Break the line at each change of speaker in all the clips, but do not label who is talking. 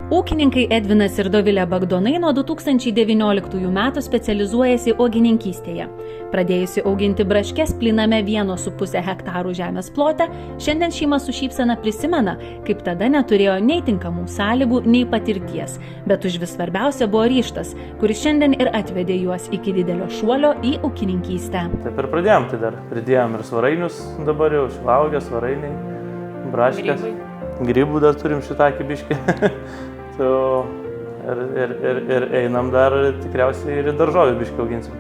Ūkininkai Edvinas ir Dovilė Bagdonai nuo 2019 metų specializuojasi uogininkystėje. Pradėjusi auginti braškes plyname 1,5 hektarų žemės plote, šiandien šeima su šypsena prisimena, kaip tada neturėjo nei tinkamų sąlygų, nei patirties, bet užvis svarbiausia buvo ryžtas, kuris šiandien ir atvedė juos iki didelio šuolio į ūkininkystę.
Taip ir pradėjom, tai dar pridėjom ir svarainius, dabar jau šilauogės, svarainiai, braškės, grybų dar turim šitą kibiškį. Ir einam dar tikriausiai ir daržovių biškį auginsim.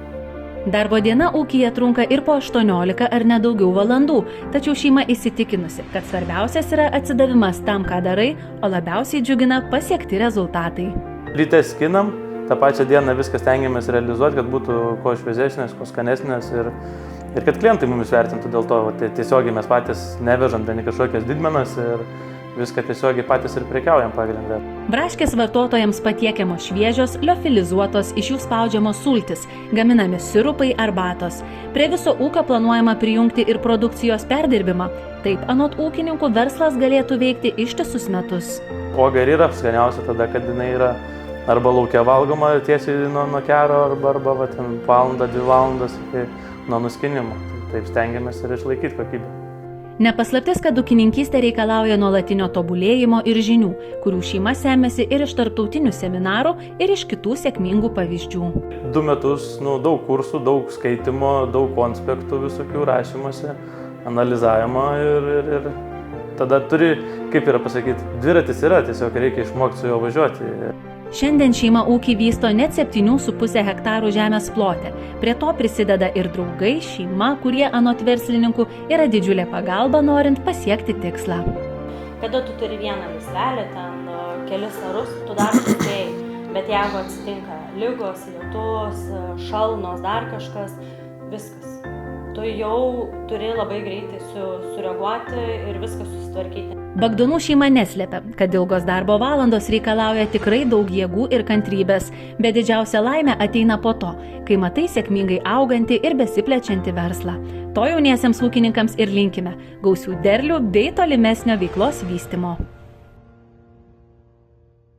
Darbo diena ūkyje trunka ir po 18 ar nedaugiau valandų, tačiau šeima įsitikinusi, kad svarbiausias yra atsidavimas tam, ką darai, o labiausiai džiugina pasiekti rezultatai.
Ryte skinam, tą pačią dieną viską stengiamės realizuoti, kad būtų kuo šviesesnės, kuo skanesnės ir kad klientai mumis vertintų dėl to. Tiesiogiai mes patys nevežam ten kažkokias didmenas ir viską tiesiogiai patys ir prekiaujam pagrindę.
Braškės vartotojams patiekiamos šviežios, liofilizuotos, iš jų spaudžiamos sultis, gaminami sirupai, arbatos. Prie viso ūkio planuojama prijungti ir produkcijos perdirbimą. Taip, anot ūkininkų, verslas galėtų veikti ištisus metus.
Uoga ir yra skaniausia tada, kad jinai yra arba lauke valgoma tiesiai nuo kero, arba valandą, 2 valandas nuo nuskinimo. Taip stengiamės ir išlaikyti kokybę.
Nepaslaptis, kad ūkininkystė reikalauja nuolatinio tobulėjimo ir žinių, kurių šeima semėsi ir iš tarptautinių seminarų, ir iš kitų sėkmingų pavyzdžių.
2 metus, daug kursų, daug skaitimo, daug konspektų visokių rašymosi, analizavimo ir tada turi, kaip yra pasakyti, dviratis yra, tiesiog reikia išmokti su juo važiuoti.
Šiandien šeima ūkį vysto net 7,5 hektarų žemės plote. Prie to prisideda ir draugai, šeima, kurie anot verslininkų yra didžiulė pagalba norint pasiekti tikslą.
Kada tu turi vieną lysvelę, ten kelis arus, tu dar suspėjai. Bet jeigu atsitinka ligos, lietus, šalnos, dar kažkas, viskas. Tu jau turi labai greitai sureaguoti ir viską susitvarkyti.
Bagdonų šeima neslėpia, kad ilgos darbo valandos reikalauja tikrai daug jėgų ir kantrybės, bet didžiausia laimė ateina po to, kai matai sėkmingai augantį ir besiplečiantį verslą. To jauniesiems ūkininkams ir linkime gausių derlių bei tolimesnio veiklos vystymo.